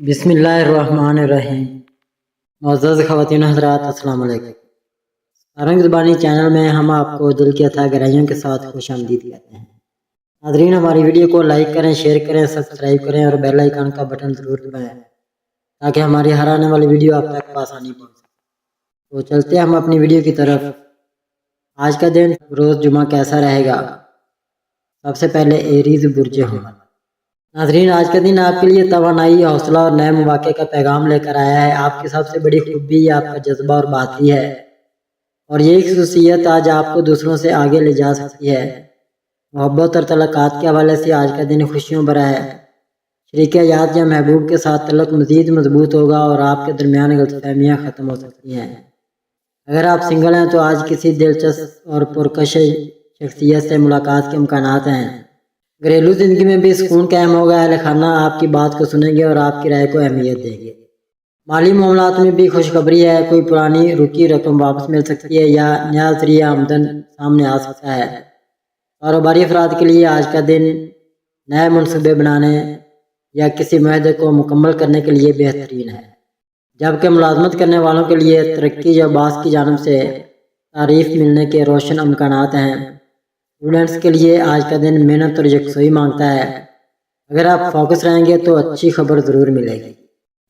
بسم اللہ الرحمن الرحیم۔ معزز خواتین حضرات، السلام علیکم۔ سارنگ زبانی چینل میں ہم آپ کو دل کی اتھا گہرائیوں کے ساتھ خوش آمدید کہتے ہیں۔ ناظرین، ہماری ویڈیو کو لائک کریں، شیئر کریں، سبسکرائب کریں اور بیل آئیکن کا بٹن ضرور دبائیں تاکہ ہماری ہر آنے والی ویڈیو آپ تک بآسانی پہنچ سکے۔ تو چلتے ہیں ہم اپنی ویڈیو کی طرف۔ آج کا دن روز جمعہ کیسا رہے گا؟ سب سے پہلے ایریز برج حمل۔ ناظرین، آج کا دن آپ کے لیے توانائی، حوصلہ اور نئے مواقع کا پیغام لے کر آیا ہے۔ آپ کی سب سے بڑی خوبی آپ کا جذبہ اور بہادری ہے، اور یہ خصوصیت آج آپ کو دوسروں سے آگے لے جا سکتی ہے۔ محبت اور تعلقات کے حوالے سے آج کا دن خوشیوں بھرا ہے۔ شریک حیات یا محبوب کے ساتھ تعلق مزید مضبوط ہوگا اور آپ کے درمیان غلط فہمیاں ختم ہو سکتی ہیں۔ اگر آپ سنگل ہیں تو آج کسی دلچسپ اور پرکشش شخصیت سے ملاقات کے امکانات ہیں۔ گھریلو زندگی میں بھی سکون قائم ہوگا۔ اہل خانہ آپ کی بات کو سنیں گے اور آپ کی رائے کو اہمیت دیں گے۔ مالی معاملات میں بھی خوشخبری ہے۔ کوئی پرانی رکی رقم واپس مل سکتی ہے یا نیا ذریعہ آمدن سامنے آ سکتا ہے۔ کاروباری افراد کے لیے آج کا دن نئے منصوبے بنانے یا کسی معاہدے کو مکمل کرنے کے لیے بہترین ہے، جبکہ ملازمت کرنے والوں کے لیے ترقی یا باس کی جانب سے تعریف ملنے کے روشن امکانات ہیں۔ اسٹوڈنٹس کے لیے آج کا دن محنت اور یکسوئی مانگتا ہے۔ اگر آپ فوکس رہیں گے تو اچھی خبر ضرور ملے گی۔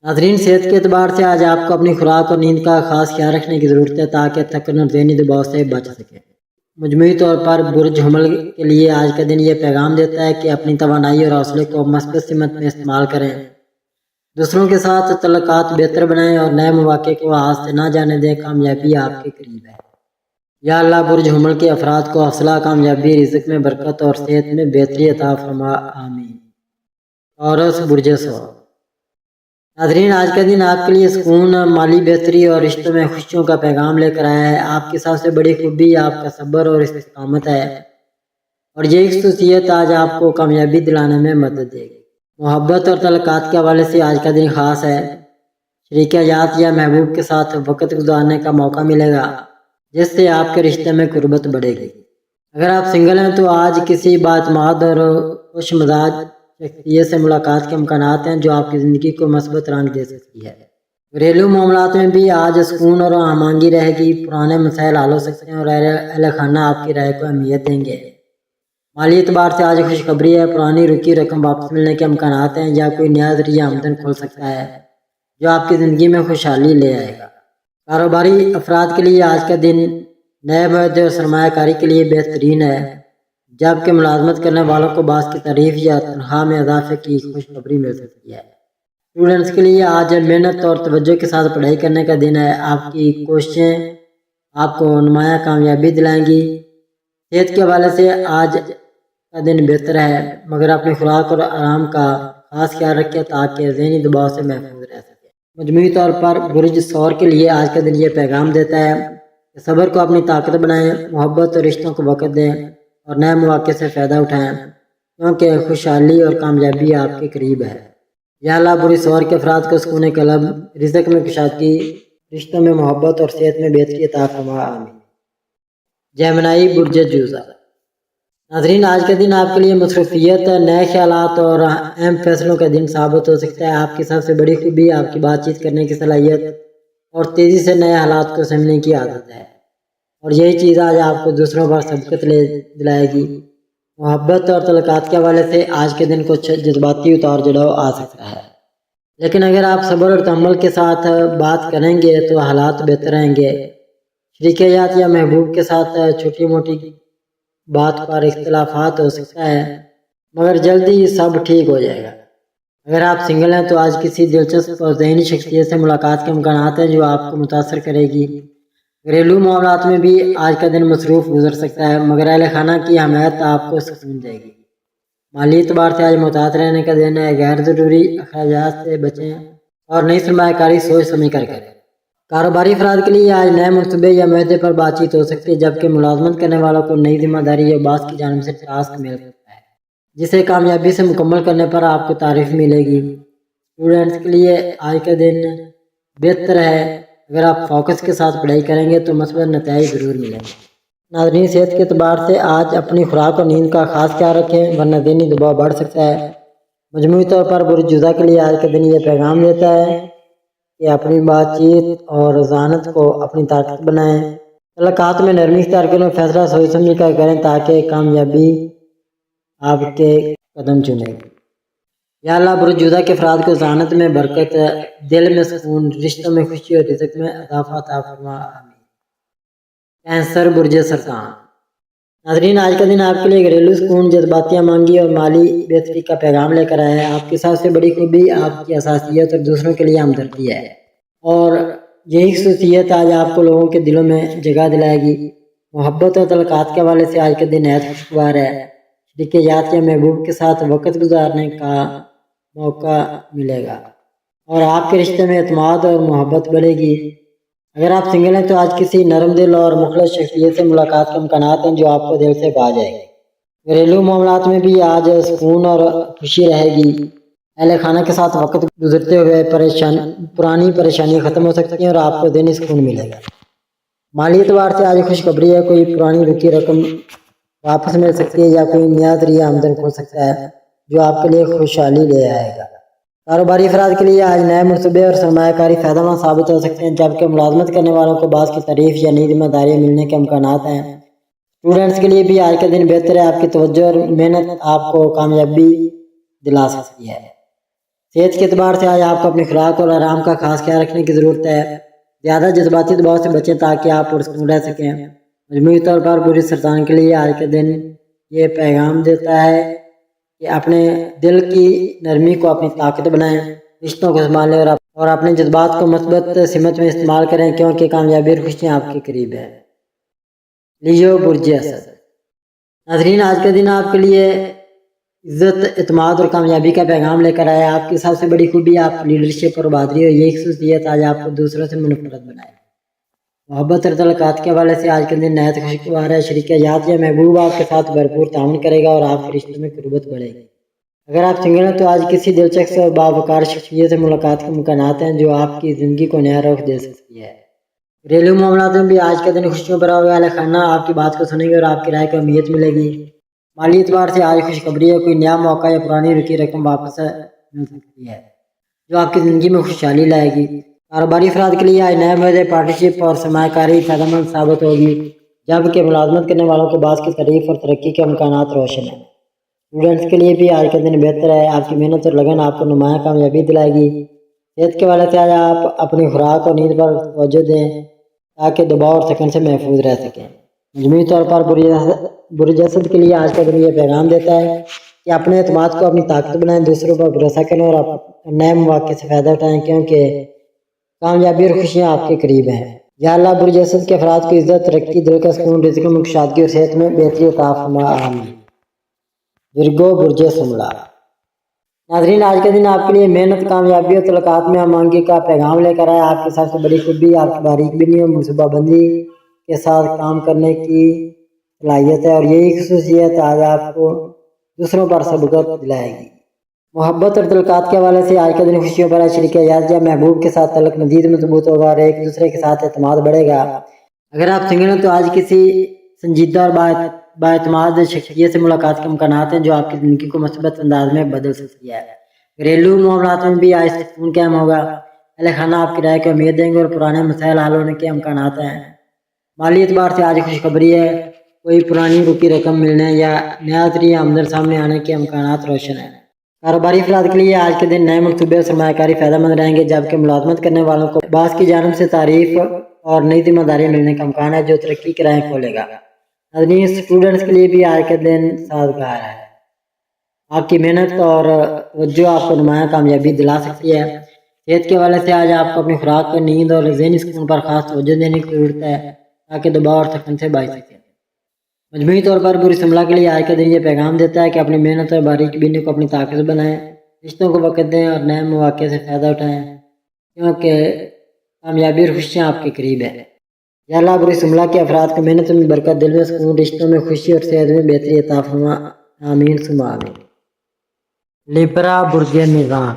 ناظرین، صحت کے اعتبار سے آج آپ کو اپنی خوراک اور نیند کا خاص خیال رکھنے کی ضرورت ہے تاکہ تھکن اور ذہنی دباؤ سے بچ سکیں۔ مجموعی طور پر برج حمل کے لیے آج کا دن یہ پیغام دیتا ہے کہ اپنی توانائی اور حوصلے کو مثبت سمت میں استعمال کریں، دوسروں کے ساتھ تعلقات بہتر بنائیں اور نئے مواقع کو ہاتھ سے نہ جانے دیں۔ کامیابی آپ کے قریب ہے۔ یا اللہ برج حمل کے افراد کو حوصلہ، کامیابی، رزق میں برکت اور صحت میں بہتری عطا فرما، آمین۔ عورس برج ثور۔ ناظرین، آج کا دن آپ کے لیے سکون، مالی بہتری اور رشتوں میں خوشیوں کا پیغام لے کر آیا ہے۔ آپ کی سب سے بڑی خوبی آپ کا صبر اور استقامت ہے، اور یہ خصوصیت آج آپ کو کامیابی دلانے میں مدد دے گی۔ محبت اور تعلقات کے حوالے سے آج کا دن خاص ہے۔ شریک حیات یا محبوب کے ساتھ وقت گزارنے کا موقع ملے گا جس سے آپ کے رشتے میں قربت بڑھے گی۔ اگر آپ سنگل ہیں تو آج کسی بااعتماد اور خوش مزاج شخصیت سے ملاقات کے امکانات ہیں جو آپ کی زندگی کو مثبت رنگ دے سکتی ہے۔ گھریلو معاملات میں بھی آج سکون اور ہم آہنگی رہے گی۔ پرانے مسائل حل ہو سکتے ہیں اور اہل خانہ آپ کی رائے کو اہمیت دیں گے۔ مالی اعتبار سے آج خوشخبری ہے۔ پرانی رکی رقم واپس ملنے کے امکانات ہیں یا کوئی نیا ذریعہ آمدن کھل سکتا ہے جو آپ کی زندگی میں خوشحالی لے آئے گا۔ کاروباری افراد کے لیے آج کا دن نئے معاہدے اور سرمایہ کاری کے لیے بہترین ہے، جبکہ ملازمت کرنے والوں کو باس کی تعریف یا تنخواہ میں اضافے کی خوشخبری مل سکتی ہے۔ اسٹوڈنٹس کے لیے آج محنت اور توجہ کے ساتھ پڑھائی کرنے کا دن ہے۔ آپ کی کوششیں آپ کو نمایاں کامیابی دلائیں گی۔ صحت کے حوالے سے آج کا دن بہتر ہے، مگر اپنی خوراک اور آرام کا خاص خیال رکھیں تاکہ ذہنی دباؤ سے محفوظ رہ سکیں۔ مجموعی طور پر برج ثور کے لیے آج کا دن یہ پیغام دیتا ہے کہ صبر کو اپنی طاقت بنائیں، محبت اور رشتوں کو وقت دیں اور نئے مواقع سے فائدہ اٹھائیں، کیونکہ خوشحالی اور کامیابی آپ کے قریب ہے۔ یا اللہ برج ثور کے افراد کو سکون قلب، رزق میں کشادگی، رشتوں میں محبت اور صحت میں بہتری عطا فرما، آمین۔ جیمنائی برج جوزا۔ ناظرین، آج کا دن آپ کے لیے مصروفیت، نئے خیالات اور اہم فیصلوں کا دن ثابت ہو سکتا ہے۔ آپ کی سب سے بڑی خوبی آپ کی بات چیت کرنے کی صلاحیت اور تیزی سے نئے حالات کو سمجھنے کی عادت ہے، اور یہی چیز آج آپ کو دوسروں پر سبقت دلائے گی۔ محبت اور تعلقات کے حوالے سے آج کے دن کچھ جذباتی اتار چڑھاؤ آ سکتا ہے، لیکن اگر آپ صبر اور تحمل کے ساتھ بات کریں گے تو حالات بہتر رہیں گے۔ شریک حیات یا محبوب کے ساتھ چھوٹی موٹی بات پر اختلافات ہو سکتا ہے، مگر جلدی سب ٹھیک ہو جائے گا۔ اگر آپ سنگل ہیں تو آج کسی دلچسپ اور ذہنی شخصیت سے ملاقات کے امکانات ہیں جو آپ کو متاثر کرے گی۔ گھریلو معاملات میں بھی آج کا دن مصروف گزر سکتا ہے، مگر اہل خانہ کی حمایت آپ کو سکون دے گی۔ مالی اعتبار سے آج محتاط رہنے کا دن ہے۔ غیر ضروری اخراجات سے بچیں اور نئی سرمایہ کاری سوچ سمجھ کر کریں۔ کاروباری افراد کے لیے آج نئے منصوبے یا معاہدے پر بات چیت ہو سکتی ہے، جبکہ ملازمت کرنے والوں کو نئی ذمہ داری یا باس کی جانب سے ٹاسک مل سکتا ہے جسے کامیابی سے مکمل کرنے پر آپ کو تعریف ملے گی۔ اسٹوڈنٹس کے لیے آج کا دن بہتر ہے۔ اگر آپ فوکس کے ساتھ پڑھائی کریں گے تو مثبت نتائج ضرور ملیں گے۔ ناظرین، صحت کے اعتبار سے آج اپنی خوراک اور نیند کا خاص خیال رکھیں ورنہ ذہنی دباؤ بڑھ سکتا ہے۔ مجموعی طور پر برج جوزہ کے لیے آج کے دن یہ پیغام دیتا ہے کہ اپنی بات چیت اور ذہانت کو اپنی طاقت بنائیں، تعلقات میں نرمی اختیار کریں، فیصلہ سوچ سمجھ کر کریں تاکہ کامیابی آپ کے قدم چومے گی۔ یا اللہ برج جوزہ کے افراد کو ذہانت میں برکت، دل میں سکون، رشتوں میں خوشی اور رزق میں اضافہ عطا فرما، آمین۔ کینسر برج سرطان۔ ناظرین، آج کا دن آپ کے لیے گھریلو سکون، جذباتی مانگی اور مالی بہتری کا پیغام لے کر آیا ہے۔ آپ کی سب سے بڑی خوبی آپ کی حساسیت اور دوسروں کے لیے ہمدردی ہے، اور یہی خصوصیت آج آپ کو لوگوں کے دلوں میں جگہ دلائے گی۔ محبت اور تعلقات کے حوالے سے آج کا دن نہایت خوشگوار ہے۔ شریک حیات یا محبوب کے ساتھ وقت گزارنے کا موقع ملے گا اور آپ کے رشتے میں اعتماد اور محبت بڑھے گی۔ اگر آپ سنگل ہیں تو آج کسی نرم دل اور مخلص شخصیت سے ملاقات کے امکانات ہیں جو آپ کو دل سے بھا جائے گی۔ گھریلو معاملات میں بھی آج سکون اور خوشی رہے گی۔ اہل خانہ کے ساتھ وقت گزرتے ہوئے پرانی پریشانیاں ختم ہو سکتی ہیں اور آپ کو ذہنی سکون ملے گا۔ مالی اعتبار سے آج خوشخبری ہے، کوئی پرانی رکی رقم واپس مل سکتی ہے یا کوئی نیا ذریعہ آمدن کھل سکتا ہے جو آپ کے لیے خوشحالی لے آئے گا۔ کاروباری افراد کے لیے آج نئے منصوبے اور سرمایہ کاری فائدہ مند ثابت ہو سکتے ہیں، جبکہ ملازمت کرنے والوں کو بعض کی تعریف یا نئی ذمہ داریاں ملنے کے امکانات ہیں۔ اسٹوڈنٹس کے لیے بھی آج کا دن بہتر ہے، آپ کی توجہ اور محنت آپ کو کامیابی دلا سکتی ہے۔ صحت کے اعتبار سے آج آپ کو اپنی خوراک اور آرام کا خاص خیال رکھنے کی ضرورت ہے۔ زیادہ جذباتی دباؤ سے بچیں تاکہ آپ پرسکون رہ سکیں۔ مجموعی طور پر برج سرطان کے لیے آج کا دن یہ پیغام دیتا ہے کہ اپنے دل کی نرمی کو اپنی طاقت بنائیں، رشتوں کو سنبھالیں اور اپنے جذبات کو مثبت سمت میں استعمال کریں، کیونکہ کامیابی اور خوشیاں آپ کے قریب ہے۔ لیو برج اسد۔ ناظرین، آج کا دن آپ کے لیے عزت، اعتماد اور کامیابی کا پیغام لے کر آیا۔ آپ کی سب سے بڑی خوبی آپ کی لیڈرشپ اور بہادری ہے، یہی خصوصیت آج آپ کو دوسروں سے منفرد بنائے۔ محبت اور تعلقات کے حوالے سے آج کا دن نہایت خوشگوار ہے۔ شریک حیات یا محبوب آپ کے ساتھ بھرپور تعاون کرے گا اور آپ کے رشتوں میں قربت بڑھے گی۔ اگر آپ سنگل ہیں تو آج کسی دلچسپ اور باوقار شخصیت سے ملاقات کے امکانات ہیں جو آپ کی زندگی کو نیا رخ دے سکتی ہے۔ گھریلو معاملات میں بھی آج کا دن خوشیوں بھرا ہوگا، اہل خانہ آپ کی بات کو سنیں گے اور آپ کی رائے کو اہمیت ملے گی۔ مالی اعتبار سے آج خوشخبری ہے، کوئی نیا موقع یا پرانی رکی رقم واپس مل سکتی ہے جو آپ کی زندگی میں خوشحالی لائے گی۔ کاروباری افراد کے لیے آج نئے معاہدے، پارٹنرشپ اور سرمایہ کاری فائدہ مند ثابت ہوگی، جبکہ ملازمت کرنے والوں کو بعض کی تعریف اور ترقی کے امکانات روشن ہیں۔ اسٹوڈنٹس کے لیے بھی آج کا دن بہتر ہے، آپ کی محنت اور لگن آپ کو نمایاں کامیابی دلائے گی۔ صحت کے حوالے سے آج آپ اپنی خوراک اور نیند پر توجہ دیں تاکہ دباؤ اور تھکن سے محفوظ رہ سکیں۔ مجموعی طور پر برج اسد کے لیے آج کا دن یہ پیغام دیتا ہے کہ اپنے اعتماد کو اپنی طاقت بنائیں، دوسروں پر بھروسہ کریں اور نئے مواقع سے فائدہ اٹھائیں، کیونکہ کامیابی اور خوشیاں آپ کے قریب ہیں۔ یا اللہ برج اسد کے افراد کی عزت، ترقی، دل کا سکون، رزق میں کشادگی اور صحت میں بہتری عطا فرما، آمین۔ ورگو برج سملا۔ ناظرین، آج کا دن آپ کے لیے محنت، کامیابی اور تعلقات میں امانگی کا پیغام لے کر آیا۔ آپ کی سب سے بڑی خوبی آپ کی باریک بینی اور منصوبہ بندی کے ساتھ کام کرنے کی صلاحیت ہے، اور یہی خصوصیت آج آپ کو دوسروں پر سبقت دلائے گی۔ محبت اور تعلقات کے حوالے سے آج کا دن خوشیوں پر ہے۔ شریک حیات یا محبوب کے ساتھ تعلق مزید مضبوط ہوگا اور ایک دوسرے کے ساتھ اعتماد بڑھے گا۔ اگر آپ سنگل ہیں تو آج کسی سنجیدہ اور بااعتماد شخصیت سے ملاقات کے امکانات ہیں جو آپ کی زندگی کو مثبت انداز میں بدل سکتی ہے۔ گھریلو معاملات میں بھی آج سکون قائم ہوگا، اہل خانہ آپ کی رائے کو اہمیت دیں گے اور پرانے مسائل حل ہونے کے امکانات ہیں۔ مالی اعتبار سے آج خوشخبری ہے، کوئی پرانی رکی رقم ملنے یا نیا ذریعہ آمدن سامنے آنے کے امکانات روشن ہیں۔ کاروباری افراد کے لیے آج کے دن نئے منصوبے اور سرمایہ کاری فائدہ مند رہیں گے، جبکہ ملازمت کرنے والوں کو بعض کی جانب سے تعریف اور نئی ذمہ داریاں ملنے کا امکان ہے جو ترقی کی راہیں کھولے گا۔ ناظرین، اسٹوڈنٹس کے لیے بھی آج کا دن سازگار ہے، آپ کی محنت اور توجہ آپ کو نمایاں کامیابی دلا سکتی ہے۔ صحت کے حوالے سے آج آپ کو اپنی خوراک، نیند اور ذہنی سکون پر خاص توجہ دینے کی ضرورت ہے تاکہ دباؤ اور تھکن سے بچ سکیں۔ مجموعی طور پر برج سملا کے لیے آج کا دن یہ پیغام دیتا ہے کہ اپنی محنت اور باریک بینی کو اپنی طاقت بنائیں، رشتوں کو وقت دیں اور نئے مواقع سے فائدہ اٹھائیں، کیونکہ کامیابی اور خوشیاں آپ کے قریب ہے۔ یا اللہ برج سملا کے افراد کو محنت میں برکت، دل میں سکون، رشتوں میں خوشی اور صحت میں بہتری عطا فرما، آمین ثم آمین۔ لیبرا برج میزان۔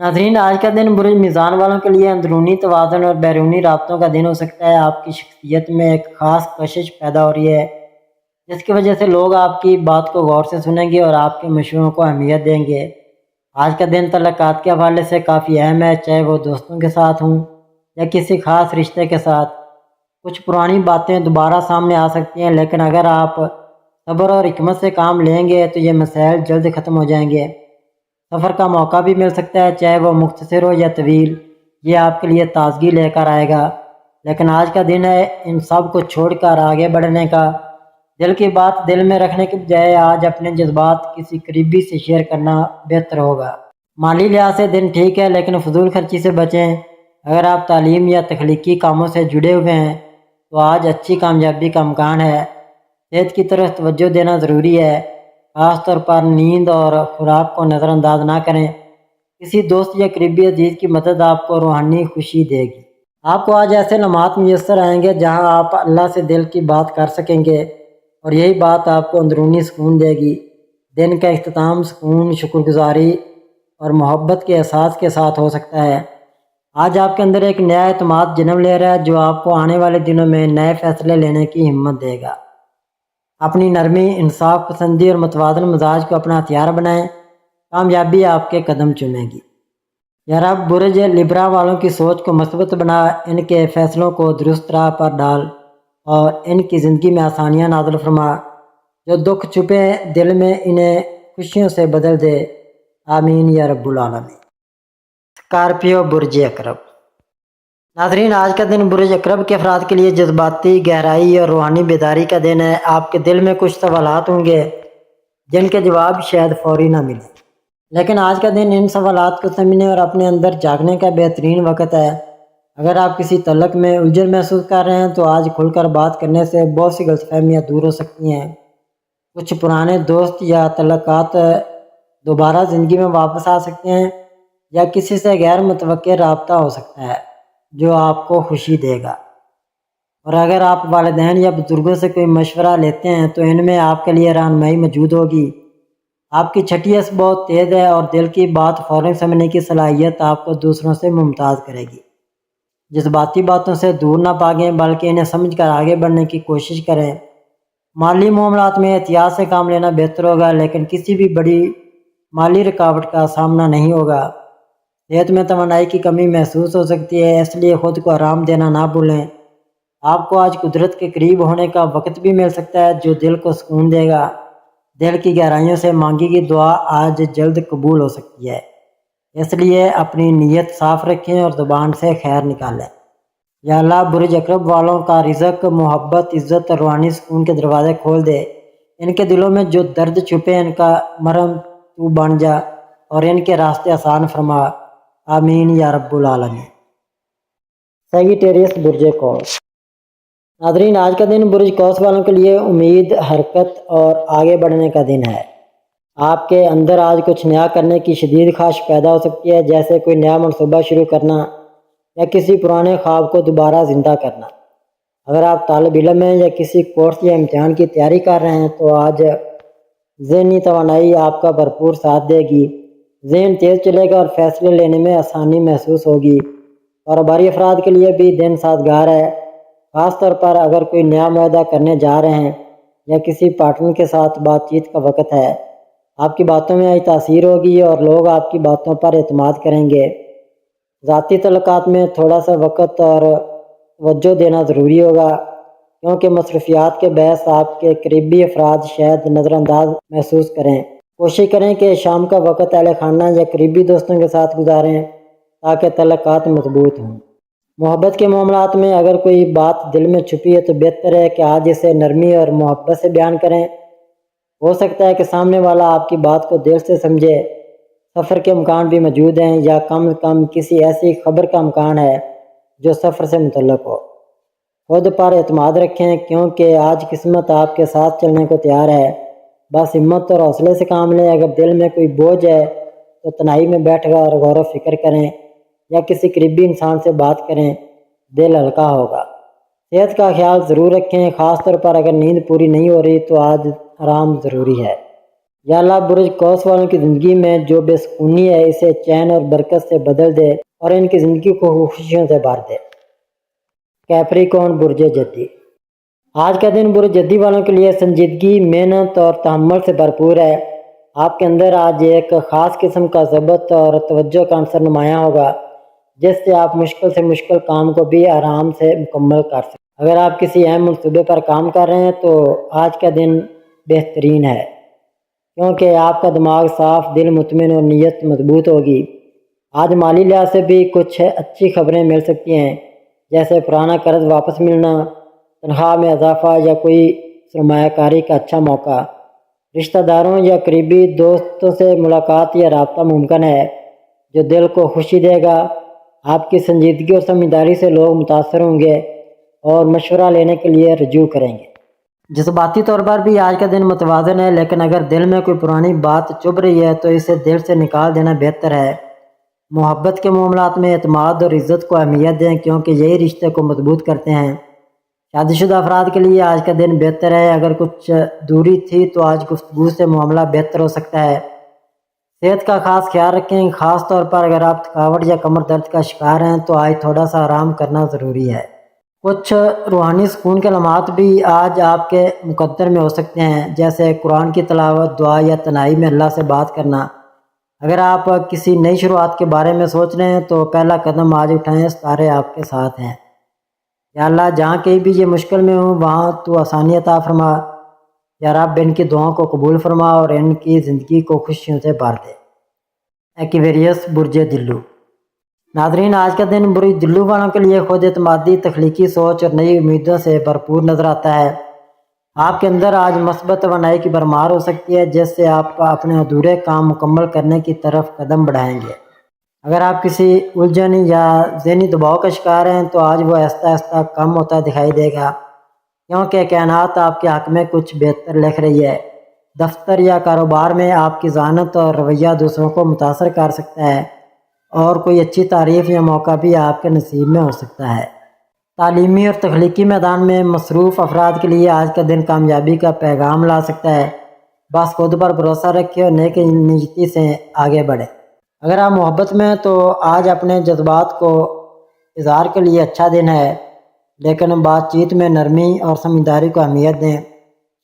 ناظرین، آج کا دن برج میزان والوں کے لیے اندرونی توازن اور بیرونی رابطوں کا دن ہو سکتا ہے۔ آپ کی شخصیت میں ایک خاص کشش پیدا ہو رہی ہے جس کی وجہ سے لوگ آپ کی بات کو غور سے سنیں گے اور آپ کے مشوروں کو اہمیت دیں گے۔ آج کا دن تعلقات کے حوالے سے کافی اہم ہے، چاہے وہ دوستوں کے ساتھ ہوں یا کسی خاص رشتے کے ساتھ۔ کچھ پرانی باتیں دوبارہ سامنے آ سکتی ہیں، لیکن اگر آپ صبر اور حکمت سے کام لیں گے تو یہ مسائل جلد ختم ہو جائیں گے۔ سفر کا موقع بھی مل سکتا ہے، چاہے وہ مختصر ہو یا طویل، یہ آپ کے لیے تازگی لے کر آئے گا۔ لیکن آج کا دن ہے ان سب کو چھوڑ کر آگے بڑھنے کا۔ دل کی بات دل میں رکھنے کے بجائے آج اپنے جذبات کسی قریبی سے شیئر کرنا بہتر ہوگا۔ مالی لحاظ سے دن ٹھیک ہے، لیکن فضول خرچی سے بچیں۔ اگر آپ تعلیم یا تخلیقی کاموں سے جڑے ہوئے ہیں تو آج اچھی کامیابی کا امکان ہے۔ صحت کی طرف توجہ دینا ضروری ہے، خاص طور پر نیند اور خوراک کو نظر انداز نہ کریں۔ کسی دوست یا قریبی عزیز کی مدد آپ کو روحانی خوشی دے گی۔ آپ کو آج ایسے لمحات میسر آئیں گے جہاں آپ اللہ سے دل کی بات کر سکیں گے، اور یہی بات آپ کو اندرونی سکون دے گی۔ دن کا اختتام سکون، شکر گزاری اور محبت کے احساس کے ساتھ ہو سکتا ہے۔ آج آپ کے اندر ایک نیا اعتماد جنم لے رہا ہے جو آپ کو آنے والے دنوں میں نئے فیصلے لینے کی ہمت دے گا۔ اپنی نرمی، انصاف پسندی اور متوازن مزاج کو اپنا ہتھیار بنائیں، کامیابی آپ کے قدم چومے گی۔ یا رب برج لبرا والوں کی سوچ کو مثبت بنا، ان کے فیصلوں کو درست راہ پر ڈال اور ان کی زندگی میں آسانیاں نازل فرما۔ جو دکھ چھپے دل میں انہیں خوشیوں سے بدل دے، آمین یا رب العالمین۔ اسکارپیو برج اقرب۔ ناظرین، آج کا دن برج اقرب کے افراد کے لیے جذباتی گہرائی اور روحانی بیداری کا دن ہے۔ آپ کے دل میں کچھ سوالات ہوں گے جن کے جواب شاید فوری نہ ملیں، لیکن آج کا دن ان سوالات کو سمجھنے اور اپنے اندر جاگنے کا بہترین وقت ہے۔ اگر آپ کسی تعلق میں الجھن محسوس کر رہے ہیں تو آج کھل کر بات کرنے سے بہت سی غلط فہمیاں دور ہو سکتی ہیں۔ کچھ پرانے دوست یا تعلقات دوبارہ زندگی میں واپس آ سکتے ہیں، یا کسی سے غیر متوقع رابطہ ہو سکتا ہے جو آپ کو خوشی دے گا۔ اور اگر آپ والدین یا بزرگوں سے کوئی مشورہ لیتے ہیں تو ان میں آپ کے لیے رہنمائی موجود ہوگی۔ آپ کی چھٹی حس بہت تیز ہے اور دل کی بات فوراً سمجھنے کی صلاحیت آپ کو دوسروں سے ممتاز کرے گی۔ جذباتی باتوں سے دور نہ بھاگیں بلکہ انہیں سمجھ کر آگے بڑھنے کی کوشش کریں۔ مالی معاملات میں احتیاط سے کام لینا بہتر ہوگا، لیکن کسی بھی بڑی مالی رکاوٹ کا سامنا نہیں ہوگا۔ صحت میں توانائی کی کمی محسوس ہو سکتی ہے، اس لیے خود کو آرام دینا نہ بھولیں۔ آپ کو آج قدرت کے قریب ہونے کا وقت بھی مل سکتا ہے جو دل کو سکون دے گا۔ دل کی گہرائیوں سے مانگی گئی دعا آج جلد قبول ہو سکتی ہے، اس لیے اپنی نیت صاف رکھیں اور زبان سے خیر نکالیں۔ یا اللہ برج اقرب والوں کا رزق، محبت، عزت اور روحانی سکون کے دروازے کھول دے۔ ان کے دلوں میں جو درد چھپے ان کا مرہم تو بن جا اور ان کے راستے آسان فرما، آمین یا رب العالمین۔ سیگیٹیریس برج قوس۔ ناظرین، آج کا دن برج قوس والوں کے لیے امید، حرکت اور آگے بڑھنے کا دن ہے۔ آپ کے اندر آج کچھ نیا کرنے کی شدید خواہش پیدا ہو سکتی ہے، جیسے کوئی نیا منصوبہ شروع کرنا یا کسی پرانے خواب کو دوبارہ زندہ کرنا۔ اگر آپ طالب علم ہیں یا کسی کورس یا امتحان کی تیاری کر رہے ہیں تو آج ذہنی توانائی آپ کا بھرپور ساتھ دے گی۔ ذہن تیز چلے گا اور فیصلے لینے میں آسانی محسوس ہوگی۔ کاروباری افراد کے لیے بھی دن سازگار ہے، خاص طور پر اگر کوئی نیا معاہدہ کرنے جا رہے ہیں یا کسی پارٹنر کے ساتھ بات چیت کا وقت ہے۔ آپ کی باتوں میں آج تاثیر ہوگی اور لوگ آپ کی باتوں پر اعتماد کریں گے۔ ذاتی تعلقات میں تھوڑا سا وقت اور توجہ دینا ضروری ہوگا، کیونکہ مصروفیات کے باعث آپ کے قریبی افراد شاید نظر انداز محسوس کریں۔ کوشش کریں کہ شام کا وقت اہل خانہ یا قریبی دوستوں کے ساتھ گزاریں تاکہ تعلقات مضبوط ہوں۔ محبت کے معاملات میں اگر کوئی بات دل میں چھپی ہے تو بہتر ہے کہ آج اسے نرمی اور محبت سے بیان کریں۔ ہو سکتا ہے کہ سامنے والا آپ کی بات کو دل سے سمجھے۔ سفر کے امکان بھی موجود ہیں، یا کم از کم کسی ایسی خبر کا امکان ہے جو سفر سے متعلق ہو۔ خود پر اعتماد رکھیں کیونکہ آج قسمت آپ کے ساتھ چلنے کو تیار ہے۔ بس ہمت اور حوصلے سے کام لیں۔ اگر دل میں کوئی بوجھ ہے تو تنہائی میں بیٹھ کر غور و فکر کریں یا کسی قریبی انسان سے بات کریں، دل ہلکا ہوگا۔ صحت کا خیال ضرور رکھیں، خاص طور پر اگر نیند پوری نہیں ہو رہی تو آج آرام ضروری ہے۔ یا اللہ برج قوس والوں کی زندگی میں جو بے سکونی ہے اسے چین اور برکت سے بدل دے اور ان کی زندگی کو خوشیوں سے بھر دے۔ کیپریکون برج جدی۔ آج کا دن برج جدی والوں کے لیے سنجیدگی، محنت اور تحمل سے بھرپور ہے۔ آپ کے اندر آج ایک خاص قسم کا ضبط اور توجہ کا عنصر نمایاں ہوگا، جس سے آپ مشکل سے مشکل کام کو بھی آرام سے مکمل کر سکیں۔ اگر آپ کسی اہم منصوبے پر کام کر رہے ہیں تو آج کا دن بہترین ہے، کیونکہ آپ کا دماغ صاف، دل مطمئن اور نیت مضبوط ہوگی۔ آج مالی لحاظ سے بھی کچھ اچھی خبریں مل سکتی ہیں، جیسے پرانا قرض واپس ملنا، تنخواہ میں اضافہ یا کوئی سرمایہ کاری کا اچھا موقع۔ رشتہ داروں یا قریبی دوستوں سے ملاقات یا رابطہ ممکن ہے جو دل کو خوشی دے گا۔ آپ کی سنجیدگی اور سمجھداری سے لوگ متاثر ہوں گے اور مشورہ لینے کے لیے رجوع کریں گے۔ جذباتی طور پر بھی آج کا دن متوازن ہے، لیکن اگر دل میں کوئی پرانی بات چبھ رہی ہے تو اسے دل سے نکال دینا بہتر ہے۔ محبت کے معاملات میں اعتماد اور عزت کو اہمیت دیں، کیونکہ یہی رشتے کو مضبوط کرتے ہیں۔ شادی شدہ افراد کے لیے آج کا دن بہتر ہے۔ اگر کچھ دوری تھی تو آج گفتگو سے معاملہ بہتر ہو سکتا ہے۔ صحت کا خاص خیال رکھیں، خاص طور پر اگر آپ تھکاوٹ یا کمر درد کا شکار ہیں تو آج تھوڑا سا آرام کرنا ضروری ہے۔ کچھ روحانی سکون کے لمحات بھی آج آپ کے مقدر میں ہو سکتے ہیں، جیسے قرآن کی تلاوت، دعا یا تنہائی میں اللہ سے بات کرنا۔ اگر آپ کسی نئی شروعات کے بارے میں سوچ رہے ہیں تو پہلا قدم آج اٹھائیں، ستارے آپ کے ساتھ ہیں۔ یا اللہ، جہاں کہیں بھی یہ مشکل میں ہوں وہاں تو آسانی عطا فرما۔ یا رب، ان کی دعاؤں کو قبول فرما اور ان کی زندگی کو خوشیوں سے بھر دے۔ ایکویریس، برج دلو۔ ناظرین، آج کا دن برج دلو والوں کے لیے خود اعتمادی، تخلیقی سوچ اور نئی امیدوں سے بھرپور نظر آتا ہے۔ آپ کے اندر آج مثبت توانائی کی بھرمار ہو سکتی ہے، جس سے آپ اپنے ادھورے کام مکمل کرنے کی طرف قدم بڑھائیں گے۔ اگر آپ کسی الجھن یا ذہنی دباؤ کا شکار ہیں تو آج وہ آہستہ آہستہ کم ہوتا دکھائی دے گا، کیونکہ کائنات آپ کے حق میں کچھ بہتر لکھ رہی ہے۔ دفتر یا کاروبار میں آپ کی ذہانت اور رویہ دوسروں کو متاثر کر سکتا ہے، اور کوئی اچھی تعریف یا موقع بھی آپ کے نصیب میں ہو سکتا ہے۔ تعلیمی اور تخلیقی میدان میں مصروف افراد کے لیے آج کا دن کامیابی کا پیغام لا سکتا ہے۔ بس خود پر بھروسہ رکھیں اور نیک نیتی سے آگے بڑھیں۔ اگر آپ محبت میں ہیں تو آج اپنے جذبات کو اظہار کے لیے اچھا دن ہے، لیکن بات چیت میں نرمی اور سمجھداری کو اہمیت دیں۔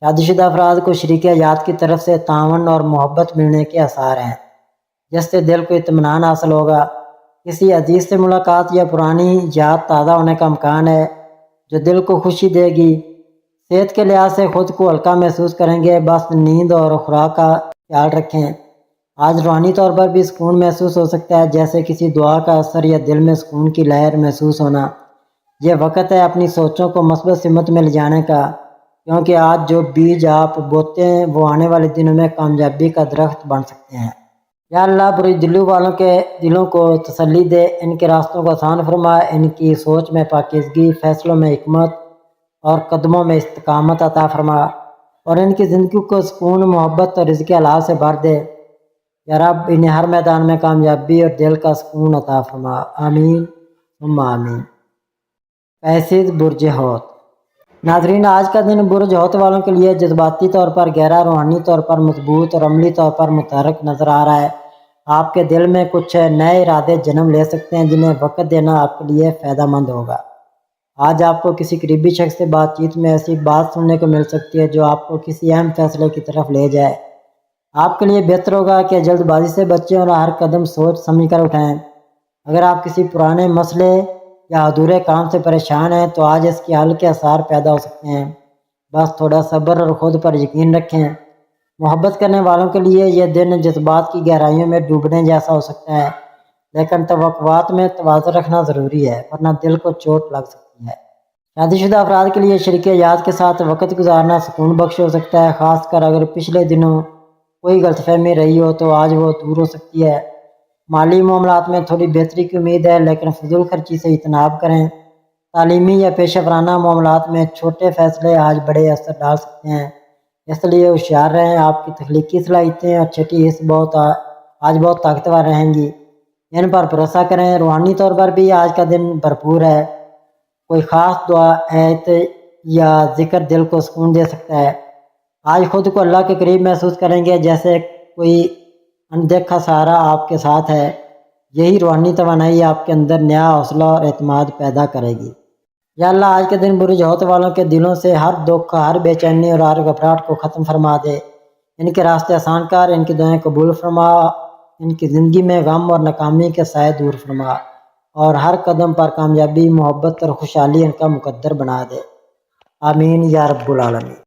شادی شدہ افراد کو شریک حیات کی طرف سے تعاون اور محبت ملنے کے آثار ہیں، جس سے دل کو اطمینان حاصل ہوگا۔ کسی عزیز سے ملاقات یا پرانی یاد تازہ ہونے کا امکان ہے جو دل کو خوشی دے گی۔ صحت کے لحاظ سے خود کو ہلکا محسوس کریں گے، بس نیند اور خوراک کا خیال رکھیں۔ آج روحانی طور پر بھی سکون محسوس ہو سکتا ہے، جیسے کسی دعا کا اثر یا دل میں سکون کی لہر محسوس ہونا۔ یہ وقت ہے اپنی سوچوں کو مثبت سمت میں لے جانے کا، کیونکہ آج جو بیج آپ بوتے ہیں وہ آنے والے دنوں میں کامیابی کا درخت بن سکتے ہیں۔ یا اللہ، برج دلو والوں کے دلوں کو تسلی دے، ان کے راستوں کو آسان فرما، ان کی سوچ میں پاکیزگی، فیصلوں میں حکمت اور قدموں میں استقامت عطا فرما، اور ان کی زندگی کو سکون، محبت اور رزق حلال سے بھر دے۔ یا رب، انہیں ہر میدان میں کامیابی اور دل کا سکون عطا فرما۔ آمین ثم آمین۔ پیسز، برج حوت۔ ناظرین، آج کا دن برج حوت والوں کے لیے جذباتی طور پر گہرا، روحانی طور پر مضبوط اور عملی طور پر متحرک نظر آ رہا ہے۔ آپ کے دل میں کچھ نئے ارادے جنم لے سکتے ہیں جنہیں وقت دینا آپ کے لیے فائدہ مند ہوگا۔ آج آپ کو کسی قریبی شخص سے بات چیت میں ایسی بات سننے کو مل سکتی ہے جو آپ کو کسی اہم فیصلے کی طرف لے جائے۔ آپ کے لیے بہتر ہوگا کہ جلد بازی سے بچیں اور ہر قدم سوچ سمجھ کر اٹھائیں۔ اگر آپ کسی پرانے مسئلے یا ادھورے کام سے پریشان ہیں تو آج اس کے حل کے آثار پیدا ہو سکتے ہیں۔ بس تھوڑا صبر اور خود پر یقین رکھیں۔ محبت کرنے والوں کے لیے یہ دن جذبات کی گہرائیوں میں ڈوبنے جیسا ہو سکتا ہے، لیکن توقعات میں توازن رکھنا ضروری ہے، ورنہ دل کو چوٹ لگ سکتی ہے۔ شادی شدہ افراد کے لیے شریک حیات کے ساتھ وقت گزارنا سکون بخش ہو سکتا ہے، خاص کر اگر پچھلے دنوں کوئی غلط فہمی رہی ہو تو آج وہ دور ہو سکتی ہے۔ مالی معاملات میں تھوڑی بہتری کی امید ہے، لیکن فضول خرچی سے اجتناب کریں۔ تعلیمی یا پیشہ ورانہ معاملات میں چھوٹے فیصلے آج بڑے اثر ڈال سکتے ہیں، اس لیے ہوشیار رہیں۔ آپ کی تخلیقی صلاحیتیں اور چھٹی حص آج بہت طاقتور رہیں گی، ان پر بھروسہ کریں۔ روحانی طور پر بھی آج کا دن بھرپور ہے۔ کوئی خاص دعا، ایت یا ذکر دل کو سکون دے سکتا ہے۔ آج خود کو اللہ کے قریب محسوس کریں گے، جیسے کوئی اندیکھا سہارا آپ کے ساتھ ہے۔ یہی روحانی توانائی آپ کے اندر نیا حوصلہ اور اعتماد پیدا کرے گی۔ یا اللہ آج کے دن برج ہوتے والوں کے دلوں سے ہر دکھ، ہر بے چینی اور ہر گھبراہٹ کو ختم فرما دے، ان کے راستے آسان کر، ان کی دعائیں قبول فرما، ان کی زندگی میں غم اور ناکامی کے سائے دور فرما، اور ہر قدم پر کامیابی، محبت اور خوشحالی ان کا مقدر بنا دے، آمین یا رب العالمین۔